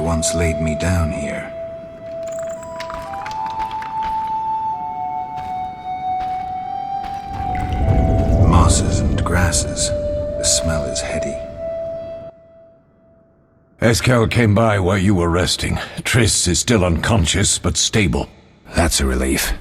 once laid me down here. Mosses and grasses. The smell is heady. Eskel came by while you were resting. Triss is still unconscious, but stable. That's a relief.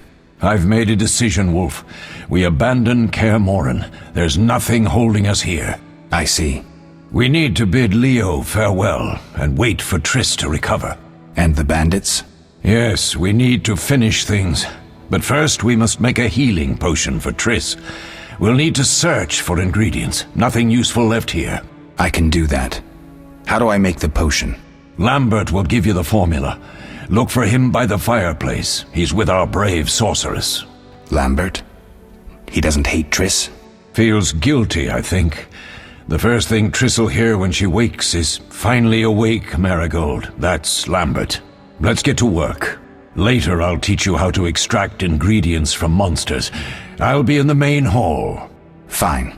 I've made a decision, Wolf. We abandon Kaer Morhen. There's nothing holding us here. I see. We need to bid Leo farewell and wait for Triss to recover. And the bandits? Yes, we need to finish things. But first we must make a healing potion for Triss. We'll need to search for ingredients. Nothing useful left here. I can do that. How do I make the potion? Lambert will give you the formula. Look for him by the fireplace. He's with our brave sorceress. Lambert? He doesn't hate Triss? Feels guilty, I think. The first thing Triss will hear when she wakes is, "Finally awake, Marigold." That's Lambert. Let's get to work. Later I'll teach you how to extract ingredients from monsters. I'll be in the main hall. Fine.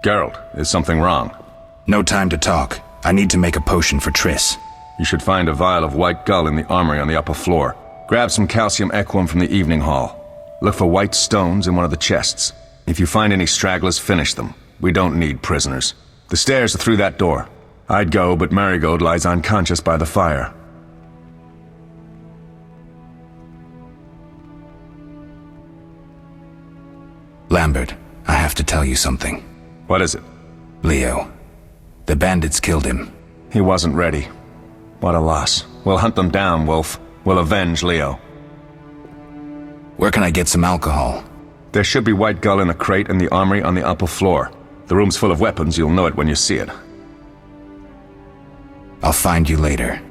Geralt, is something wrong? No time to talk. I need to make a potion for Triss. You should find a vial of white gull in the armory on the upper floor. Grab some calcium equum from the evening hall. Look for white stones in one of the chests. If you find any stragglers, finish them. We don't need prisoners. The stairs are through that door. I'd go, but Marigold lies unconscious by the fire. Lambert, I have to tell you something. What is it? Leo. The bandits killed him. He wasn't ready. What a loss. We'll hunt them down, Wolf. We'll avenge Leo. Where can I get some alcohol? There should be white gull in a crate in the armory on the upper floor. The room's full of weapons, you'll know it when you see it. I'll find you later.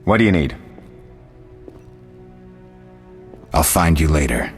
What do you need? I'll find you later.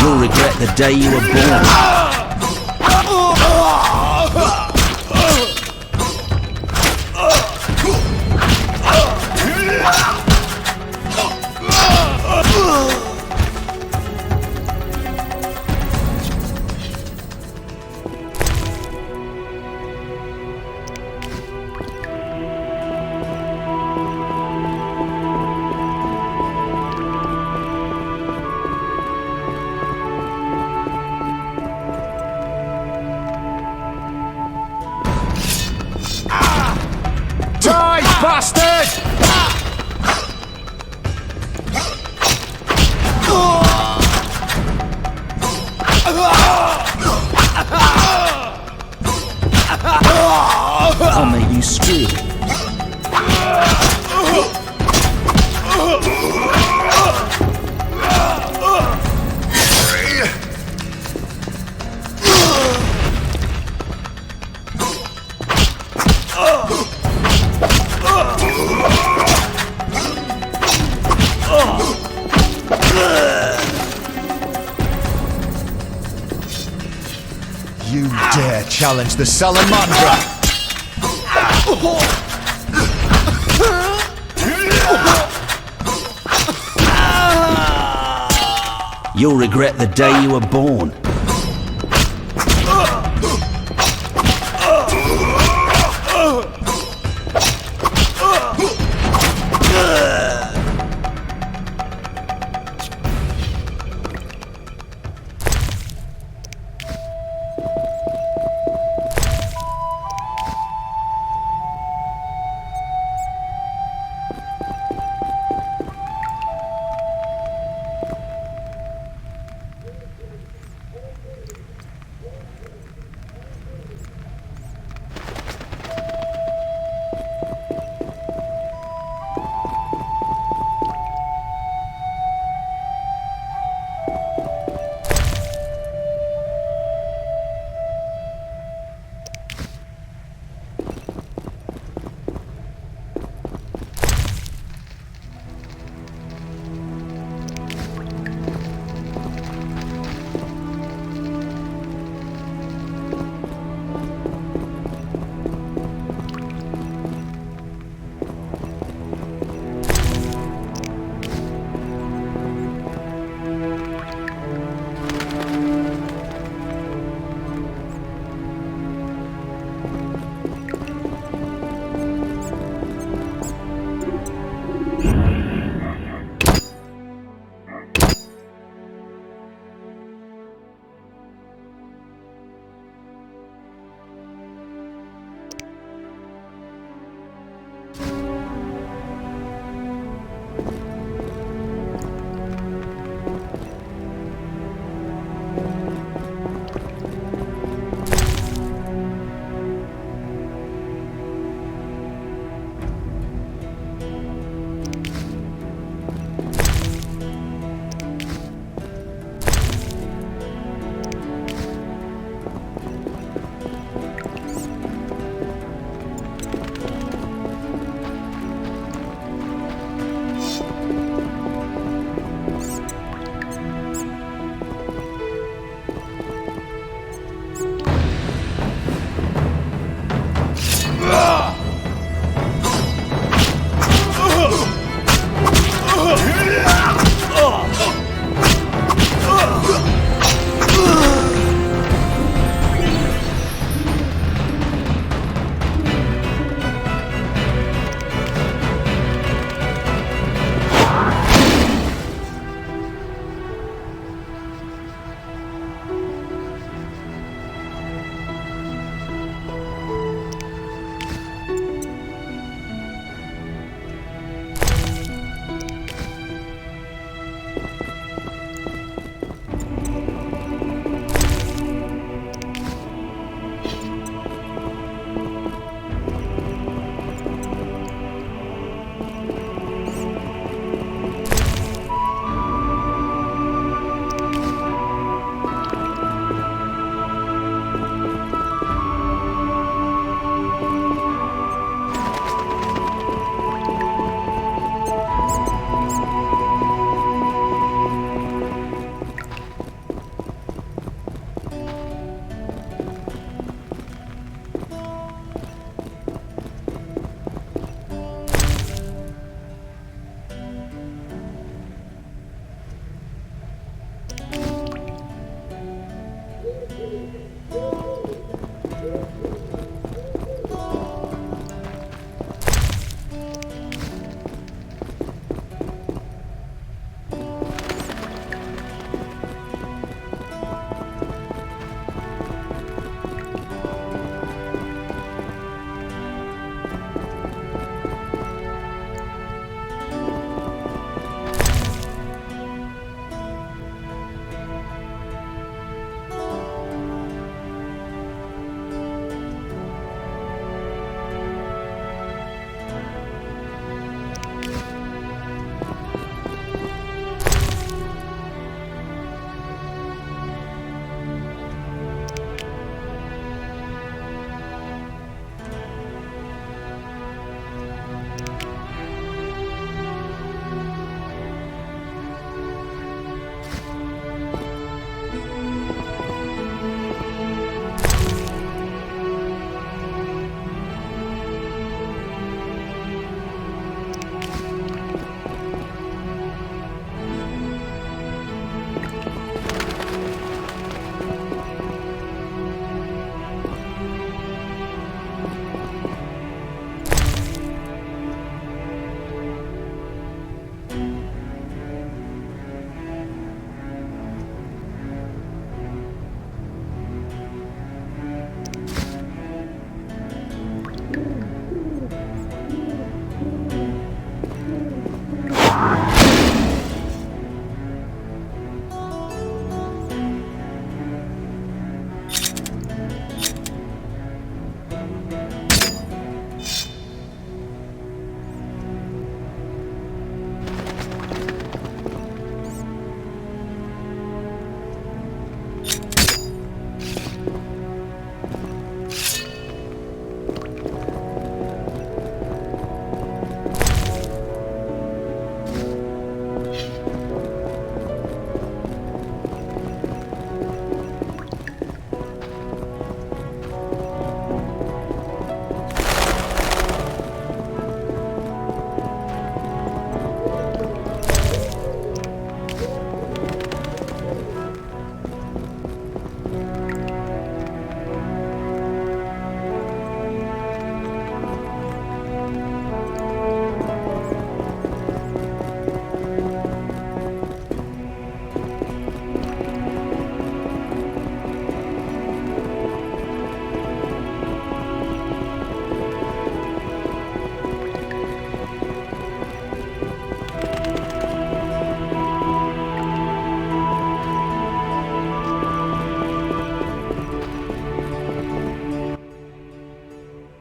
You'll regret the day you were born. Die, bastard! I'll make you squeal. You dare challenge the Salamandra! You'll regret the day you were born.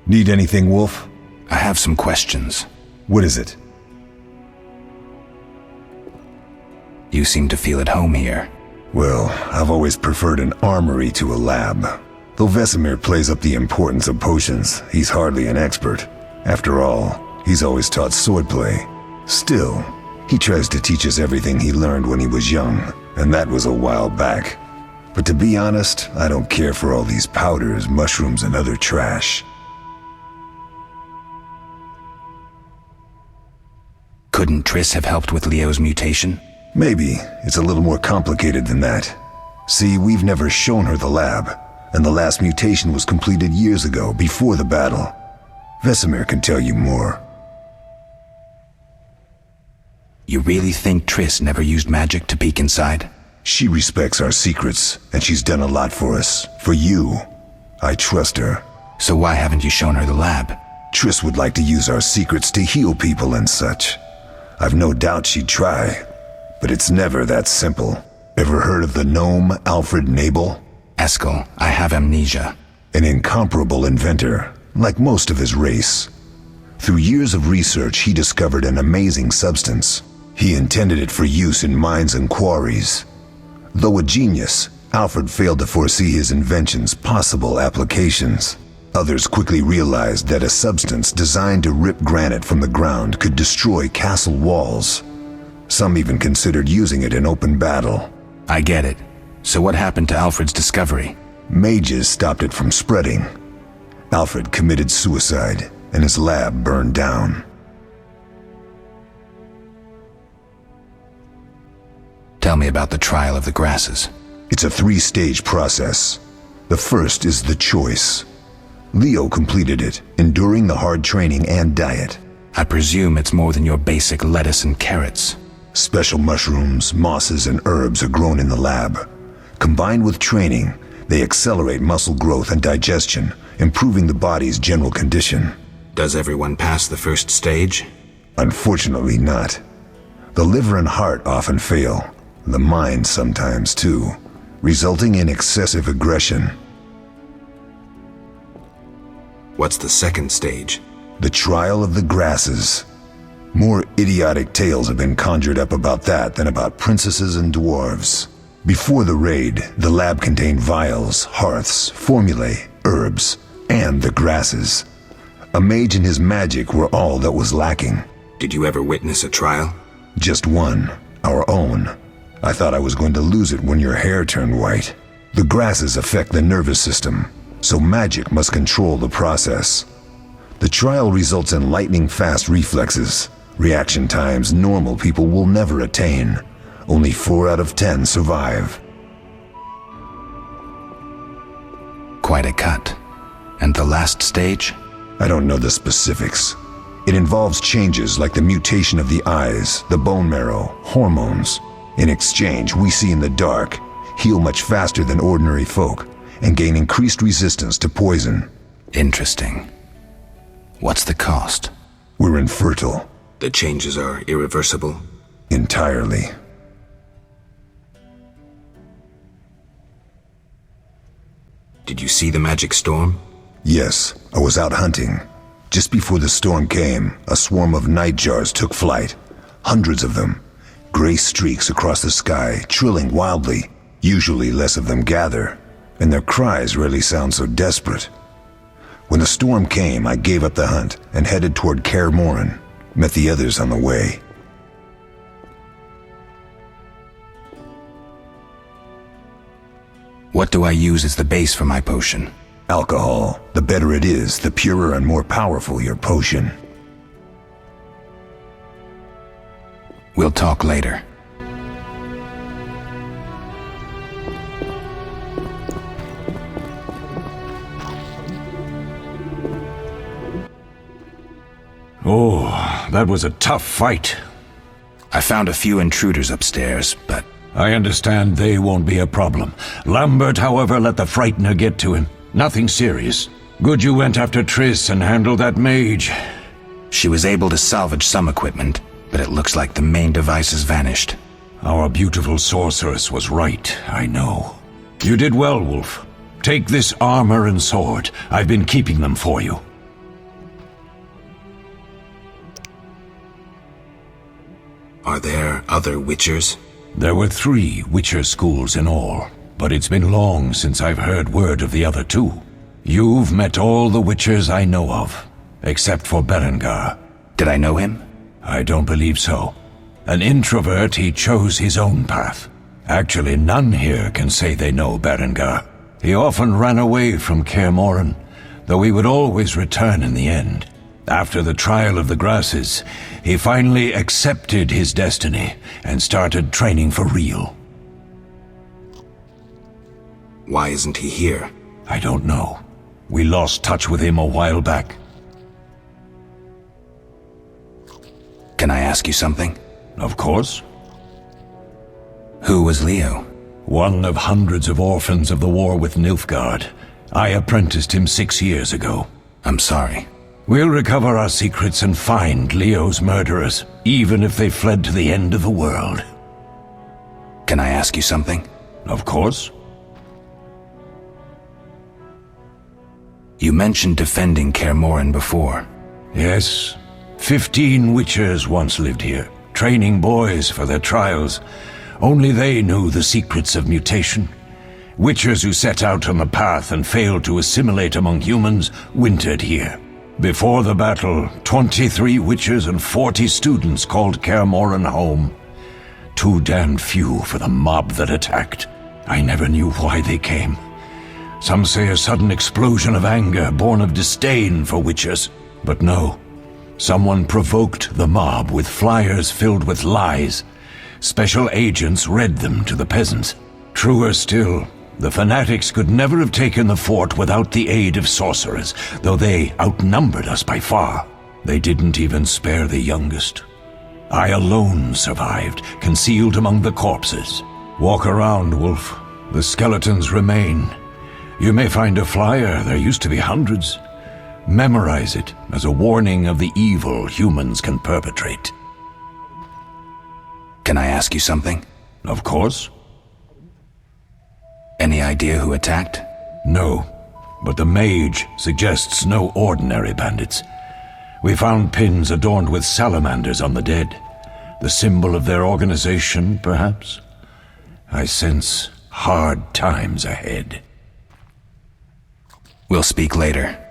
Need anything, Wolf? I have some questions. What is it? You seem to feel at home here. Well, I've always preferred an armory to a lab. Though Vesemir plays up the importance of potions, he's hardly an expert. After all, he's always taught swordplay. Still, he tries to teach us everything he learned when he was young, and that was a while back. But to be honest, I don't care for all these powders, mushrooms, and other trash. Couldn't Triss have helped with Leo's mutation? Maybe. It's a little more complicated than that. See, we've never shown her the lab, and the last mutation was completed years ago, before the battle. Vesemir can tell you more. You really think Triss never used magic to peek inside? She respects our secrets, and she's done a lot for us. For you. I trust her. So why haven't you shown her the lab? Triss would like to use our secrets to heal people and such. I've no doubt she'd try, but it's never that simple. Ever heard of the gnome Alfred Nabel? Eskel, I have amnesia. An incomparable inventor, like most of his race. Through years of research, he discovered an amazing substance. He intended it for use in mines and quarries. Though a genius, Alfred failed to foresee his invention's possible applications. Others quickly realized that a substance designed to rip granite from the ground could destroy castle walls. Some even considered using it in open battle. I get it. So what happened to Alfred's discovery? Mages stopped it from spreading. Alfred committed suicide, and his lab burned down. Tell me about the trial of the grasses. It's a 3-stage process. The first is the choice. Leo completed it, enduring the hard training and diet. I presume it's more than your basic lettuce and carrots. Special mushrooms, mosses, and herbs are grown in the lab. Combined with training, they accelerate muscle growth and digestion, improving the body's general condition. Does everyone pass the first stage? Unfortunately not. The liver and heart often fail. The mind sometimes too, resulting in excessive aggression. What's the second stage? The trial of the grasses. More idiotic tales have been conjured up about that than about princesses and dwarves. Before the raid, the lab contained vials, hearths, formulae, herbs, and the grasses. A mage and his magic were all that was lacking. Did you ever witness a trial? Just one, our own. I thought I was going to lose it when your hair turned white. The grasses affect the nervous system, so magic must control the process. The trial results in lightning-fast reflexes, reaction times normal people will never attain. Only 4 out of 10 survive. Quite a cut. And the last stage? I don't know the specifics. It involves changes like the mutation of the eyes, the bone marrow, hormones. In exchange, we see in the dark, heal much faster than ordinary folk, and gain increased resistance to poison. Interesting. What's the cost? We're infertile. The changes are irreversible? Entirely. Did you see the magic storm? Yes, I was out hunting. Just before the storm came, a swarm of nightjars took flight. Hundreds of them. Gray streaks across the sky, trilling wildly. Usually less of them gather, and their cries rarely sound so desperate. When the storm came, I gave up the hunt and headed toward Kaer Morhen. Met the others on the way. What do I use as the base for my potion? Alcohol. The better it is, the purer and more powerful your potion. We'll talk later. Oh, that was a tough fight. I found a few intruders upstairs, but... I understand they won't be a problem. Lambert, however, let the Frightener get to him. Nothing serious. Good you went after Triss and handled that mage. She was able to salvage some equipment, but it looks like the main device has vanished. Our beautiful sorceress was right, I know. You did well, Wolf. Take this armor and sword. I've been keeping them for you. Are there other Witchers? There were 3 Witcher schools in all, but it's been long since I've heard word of the other 2. You've met all the Witchers I know of, except for Berengar. Did I know him? I don't believe so. An introvert, he chose his own path. Actually, none here can say they know Berengar. He often ran away from Kaer Morhen, though he would always return in the end. After the trial of the grasses, he finally accepted his destiny and started training for real. Why isn't he here? I don't know. We lost touch with him a while back. Can I ask you something? Of course. Who was Leo? One of hundreds of orphans of the war with Nilfgaard. I apprenticed him 6 years ago. I'm sorry. We'll recover our secrets and find Leo's murderers, even if they fled to the end of the world. Can I ask you something? Of course. You mentioned defending Kaer Morhen before. Yes. 15 Witchers once lived here, training boys for their trials. Only they knew the secrets of mutation. Witchers who set out on the path and failed to assimilate among humans wintered here. Before the battle, 23 Witchers and 40 students called Kaer Morhen home. Too damned few for the mob that attacked. I never knew why they came. Some say a sudden explosion of anger born of disdain for Witchers. But no. Someone provoked the mob with flyers filled with lies. Special agents read them to the peasants. Truer still, the fanatics could never have taken the fort without the aid of sorcerers, though they outnumbered us by far. They didn't even spare the youngest. I alone survived, concealed among the corpses. Walk around, Wolf. The skeletons remain. You may find a flyer, there used to be hundreds. Memorize it as a warning of the evil humans can perpetrate. Can I ask you something? Of course. Any idea who attacked? No, but the mage suggests no ordinary bandits. We found pins adorned with salamanders on the dead. The symbol of their organization, perhaps? I sense hard times ahead. We'll speak later.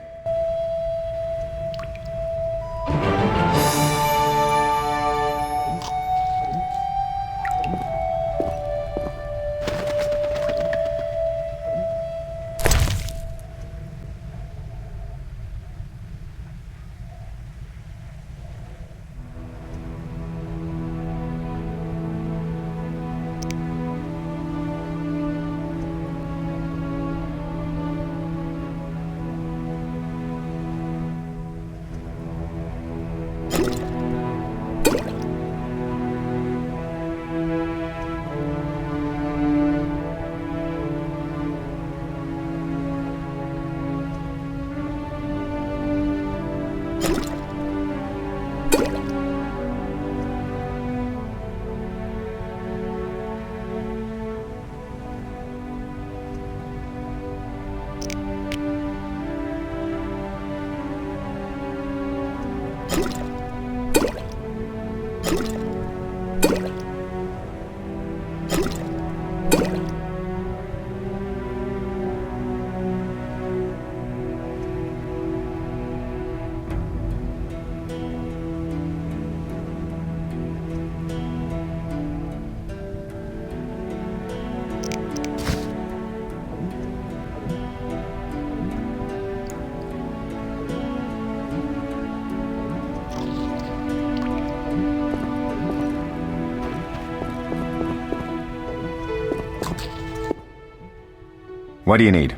What do you need?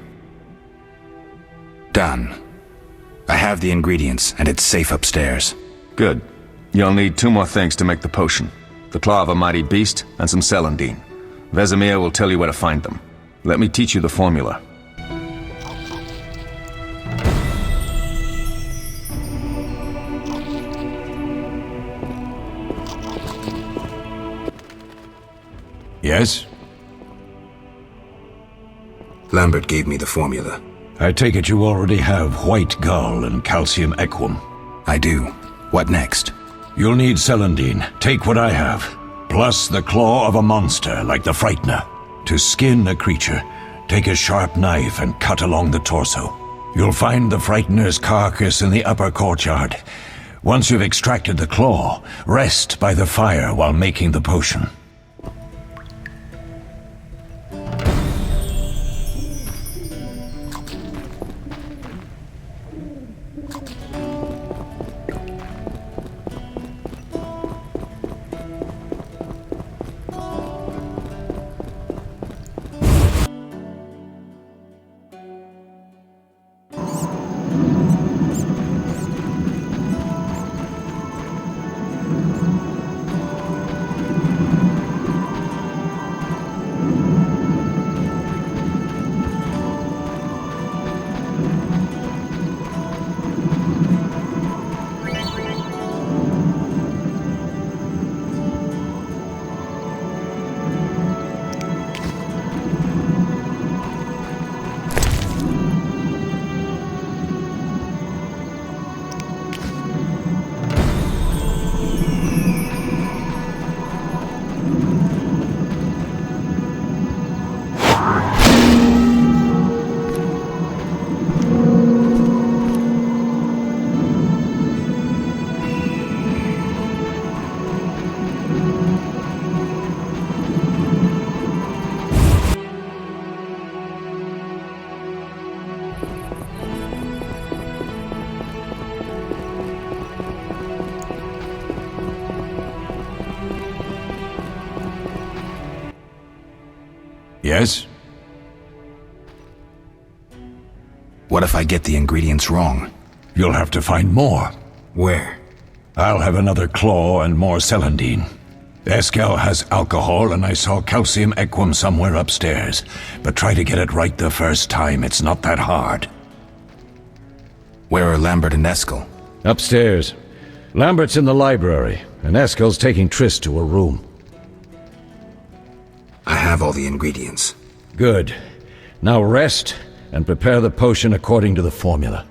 Done. I have the ingredients, and it's safe upstairs. Good. You'll need 2 more things to make the potion. The claw of a mighty beast, and some celandine. Vesemir will tell you where to find them. Let me teach you the formula. Yes? Lambert gave me the formula. I take it you already have white gall and calcium equum. I do. What next? You'll need Celandine. Take what I have. Plus the claw of a monster like the Frightener. To skin a creature, take a sharp knife and cut along the torso. You'll find the Frightener's carcass in the upper courtyard. Once you've extracted the claw, rest by the fire while making the potion. Yes? What if I get the ingredients wrong? You'll have to find more. Where? I'll have another claw and more Celandine. Eskel has alcohol, and I saw calcium equum somewhere upstairs. But try to get it right the first time. It's not that hard. Where are Lambert and Eskel? Upstairs. Lambert's in the library, and Eskel's taking Triss to a room. I have all the ingredients. Good. Now rest, and prepare the potion according to the formula.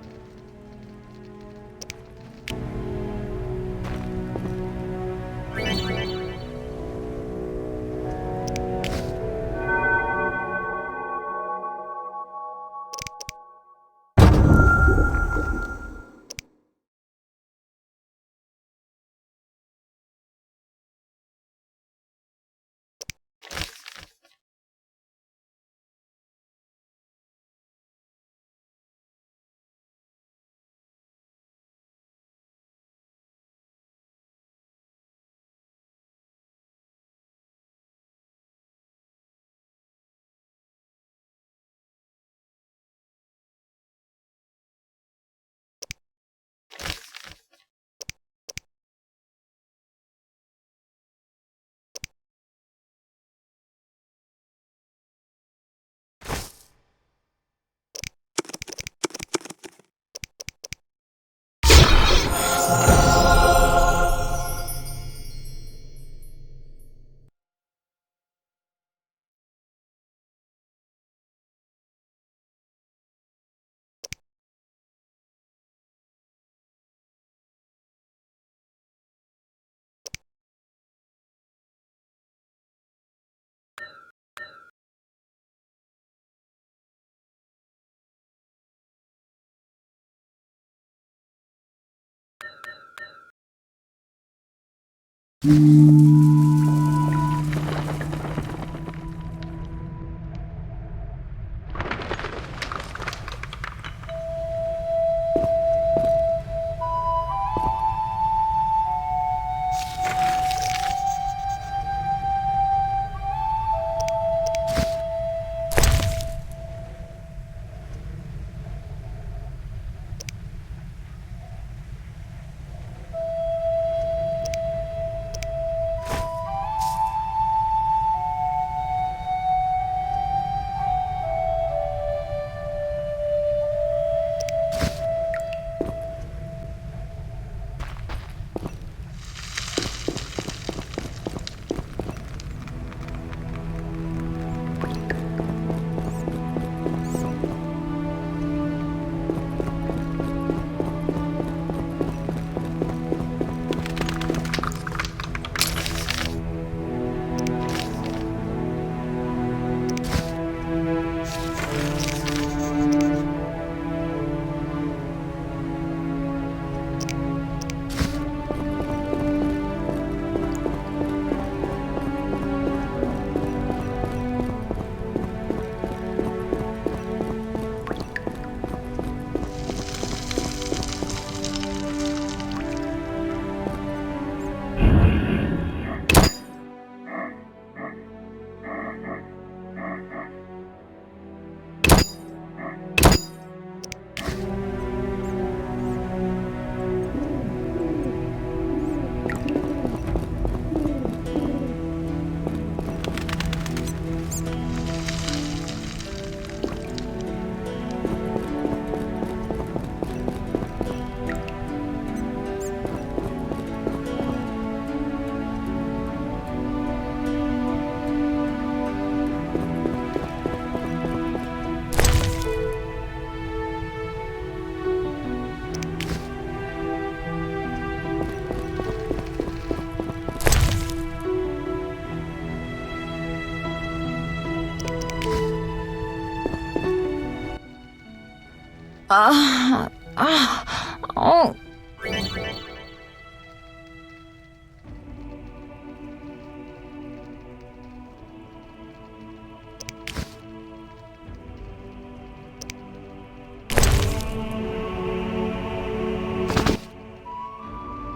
Oh.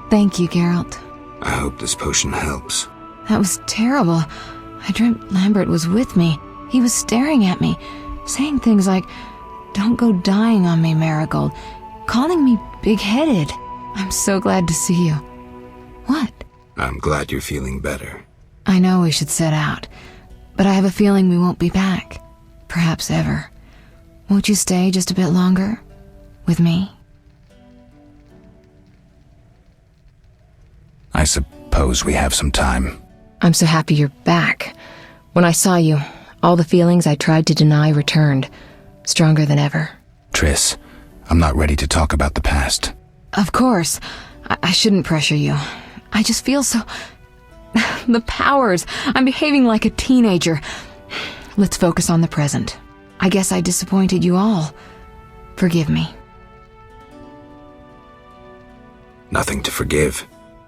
Thank you, Geralt. I hope this potion helps. That was terrible. I dreamt Lambert was with me. He was staring at me, saying things like, "Don't go dying on me, Marigold," calling me big-headed. I'm so glad to see you. What? I'm glad you're feeling better. I know we should set out, but I have a feeling we won't be back. Perhaps ever. Won't you stay just a bit longer? With me? I suppose we have some time. I'm so happy you're back. When I saw you, all the feelings I tried to deny returned, stronger than ever. Triss, I'm not ready to talk about the past. Of course. I shouldn't pressure you. I just feel so... The powers. I'm behaving like a teenager. Let's focus on the present. I guess I disappointed you all. Forgive me. Nothing to forgive.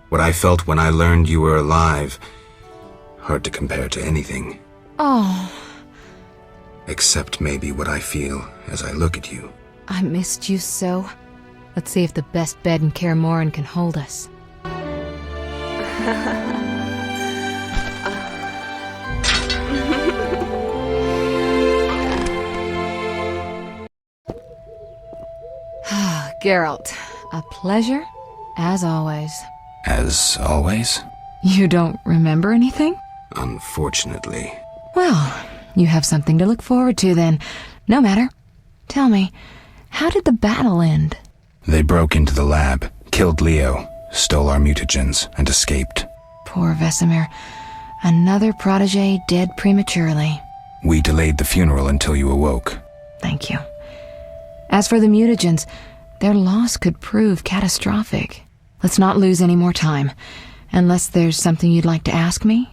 What I felt when I learned you were alive, hard to compare to anything. Oh. Except maybe what I feel as I look at you. I missed you so. Let's see if the best bed in Kaer Morhen can hold us. Geralt, a pleasure, as always. As always? You don't remember anything? Unfortunately. Well, you have something to look forward to then. No matter. Tell me, how did the battle end? They broke into the lab, killed Leo, stole our mutagens, and escaped. Poor Vesemir. Another protege dead prematurely. We delayed the funeral until you awoke. Thank you. As for the mutagens, their loss could prove catastrophic. Let's not lose any more time, unless there's something you'd like to ask me?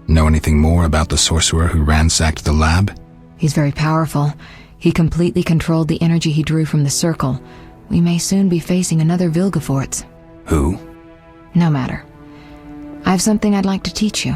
Know anything more about the sorcerer who ransacked the lab? He's very powerful. He completely controlled the energy he drew from the circle. We may soon be facing another Vilgefortz. Who? No matter. I have something I'd like to teach you.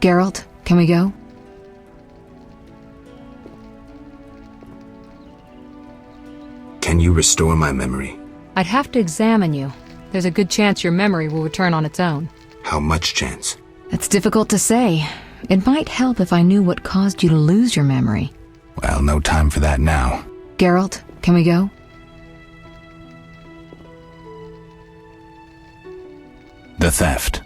Geralt, can we go? Can you restore my memory? I'd have to examine you. There's a good chance your memory will return on its own. How much chance? It's difficult to say. It might help if I knew what caused you to lose your memory. Well, no time for that now. Geralt, can we go? The theft.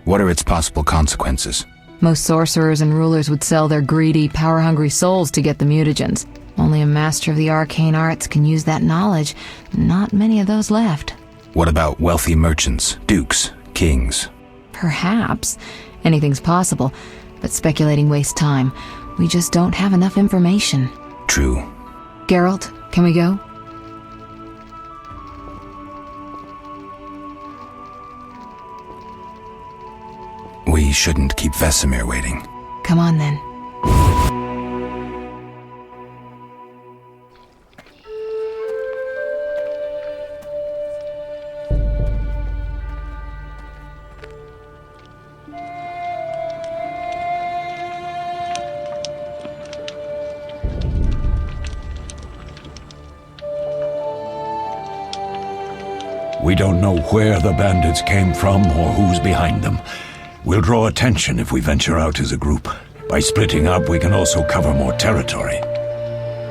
What are its possible consequences? Most sorcerers and rulers would sell their greedy, power-hungry souls to get the mutagens. Only a master of the arcane arts can use that knowledge. Not many of those left. What about wealthy merchants, dukes, kings? Perhaps. Anything's possible, but speculating wastes time. We just don't have enough information. True. Geralt, can we go? We shouldn't keep Vesemir waiting. Come on then. We don't know where the bandits came from or who's behind them. We'll draw attention if we venture out as a group. By splitting up, we can also cover more territory.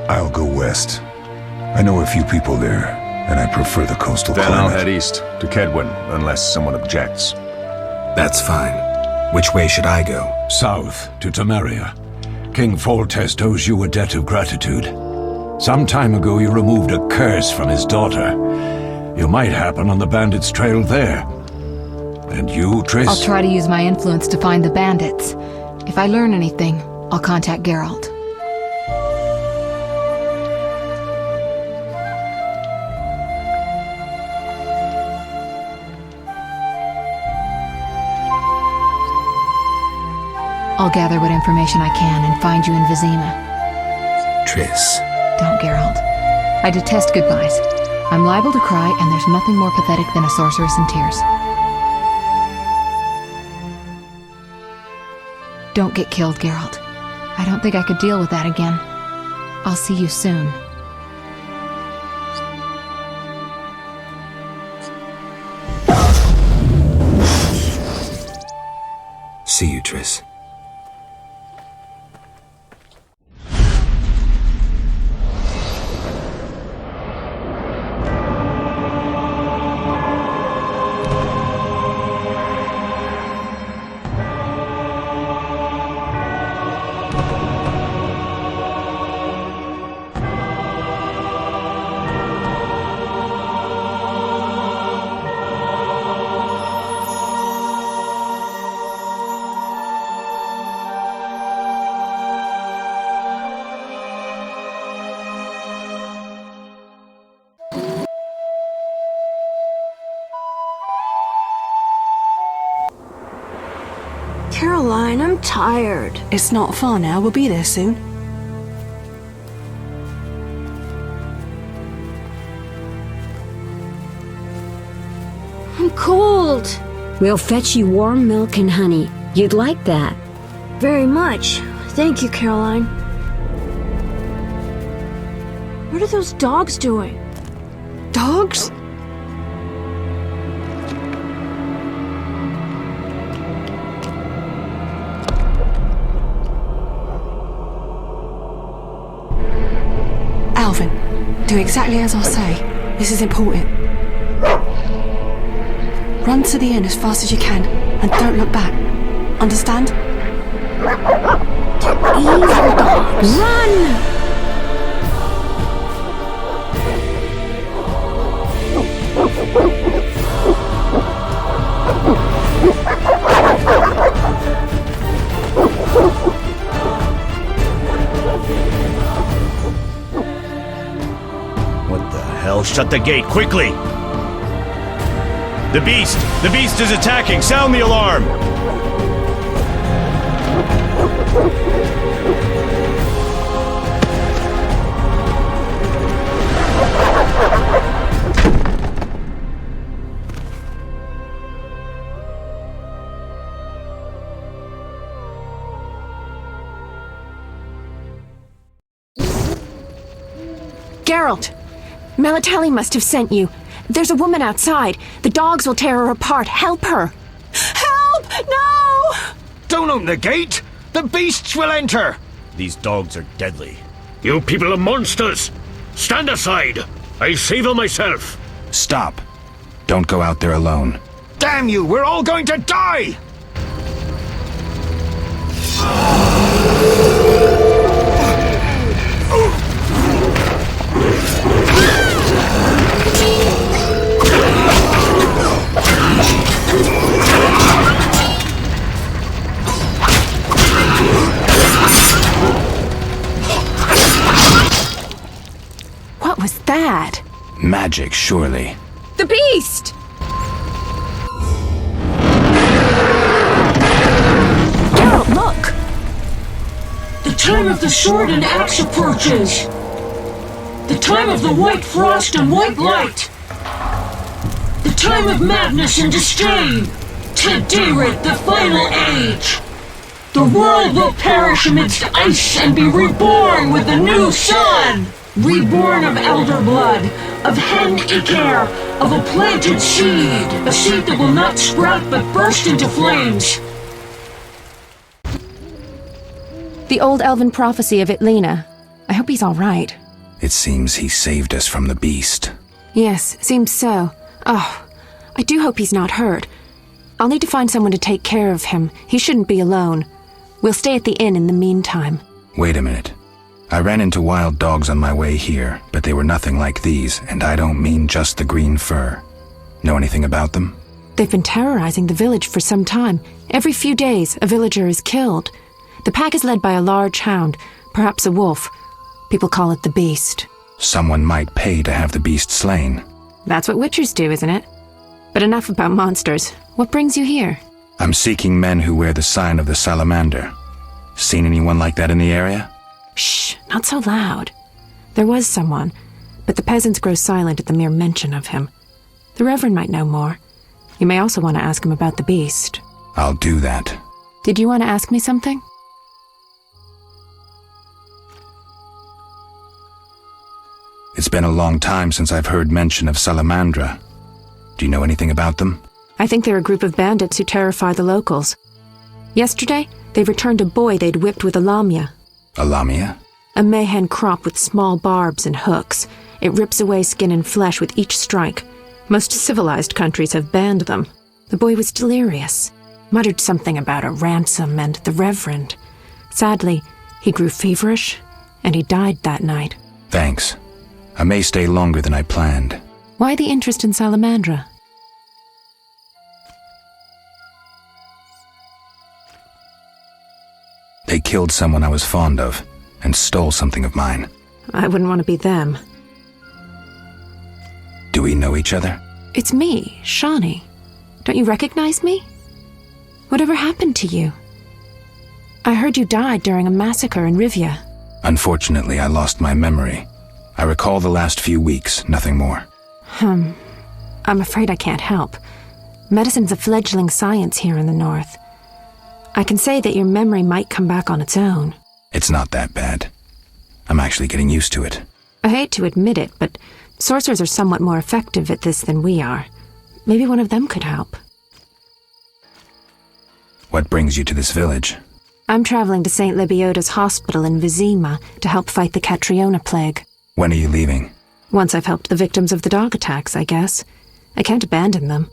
I'll go west. I know a few people there, and I prefer the coastal Then climate. I'll head east, to Kedwin, unless someone objects. That's fine. Which way should I go? South, to Temeria. King Foltest owes you a debt of gratitude. Some time ago you removed a curse from his daughter. You might happen on the bandits' trail there. And you, Triss? I'll try to use my influence to find the bandits. If I learn anything, I'll contact Geralt. I'll gather what information I can and find you in Vesemir. Triss. Don't, Geralt. I detest goodbyes. I'm liable to cry, and there's nothing more pathetic than a sorceress in tears. Don't get killed, Geralt. I don't think I could deal with that again. I'll see you soon. See you, Triss. Caroline, I'm tired. It's not far now. We'll be there soon. I'm cold. We'll fetch you warm milk and honey. You'd like that. Very much. Thank you, Caroline. What are those dogs doing? Dogs? Elven, do exactly as I say. This is important. Run to the inn as fast as you can, and don't look back. Understand? Evil dogs. Run! What the hell? Shut the gate, quickly! The beast! The beast is attacking! Sound the alarm! Geralt! Melitele must have sent you. There's a woman outside. The dogs will tear her apart. Help her! Help! No! Don't open the gate! The beasts will enter! These dogs are deadly. You people are monsters! Stand aside! I'll save her myself! Stop. Don't go out there alone. Damn you! We're all going to die! What was that? Magic, surely. The beast! Geralt, look! The time of the sword and axe approaches. The time of the white frost and white light. The time of madness and disdain. Tedirit, the final age. The world will perish amidst ice and be reborn with the new sun. Reborn of elder blood, of hen Iker, of a planted seed. A seed that will not sprout but burst into flames. The old elven prophecy of Itlina. I hope he's all right. It seems he saved us from the beast. Yes, seems so. Oh, I do hope he's not hurt. I'll need to find someone to take care of him. He shouldn't be alone. We'll stay at the inn in the meantime. Wait a minute. I ran into wild dogs on my way here, but they were nothing like these, and I don't mean just the green fur. Know anything about them? They've been terrorizing the village for some time. Every few days, a villager is killed. The pack is led by a large hound, perhaps a wolf. People call it the beast. Someone might pay to have the beast slain. That's what witchers do, isn't it? But enough about monsters. What brings you here? I'm seeking men who wear the sign of the salamander. Seen anyone like that in the area? Shh, not so loud. There was someone, but the peasants grow silent at the mere mention of him. The Reverend might know more. You may also want to ask him about the beast. I'll do that. Did you want to ask me something? It's been a long time since I've heard mention of Salamandra. Do you know anything about them? I think they're a group of bandits who terrify the locals. Yesterday, they returned a boy they'd whipped with a lamia. A lamia? A mayhen crop with small barbs and hooks. It rips away skin and flesh with each strike. Most civilized countries have banned them. The boy was delirious. Muttered something about a ransom and the Reverend. Sadly, he grew feverish, and he died that night. Thanks. I may stay longer than I planned. Why the interest in Salamandra? They killed someone I was fond of, and stole something of mine. I wouldn't want to be them. Do we know each other? It's me, Shawnee. Don't you recognize me? Whatever happened to you? I heard you died during a massacre in Rivia. Unfortunately, I lost my memory. I recall the last few weeks, nothing more. I'm afraid I can't help. Medicine's a fledgling science here in the north. I can say that your memory might come back on its own. It's not that bad. I'm actually getting used to it. I hate to admit it, but sorcerers are somewhat more effective at this than we are. Maybe one of them could help. What brings you to this village? I'm traveling to St. Lebioda's hospital in Vesemir to help fight the Catriona plague. When are you leaving? Once I've helped the victims of the dog attacks, I guess. I can't abandon them.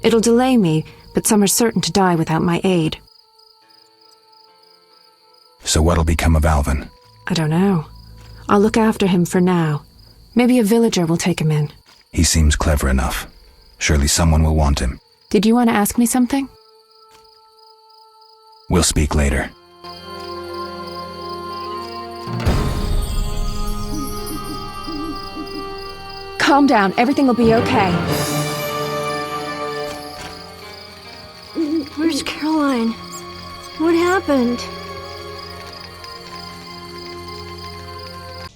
It'll delay me, but some are certain to die without my aid. So what'll become of Alvin? I don't know. I'll look after him for now. Maybe a villager will take him in. He seems clever enough. Surely someone will want him. Did you want to ask me something? We'll speak later. Calm down. Everything will be okay. Where's Caroline? What happened?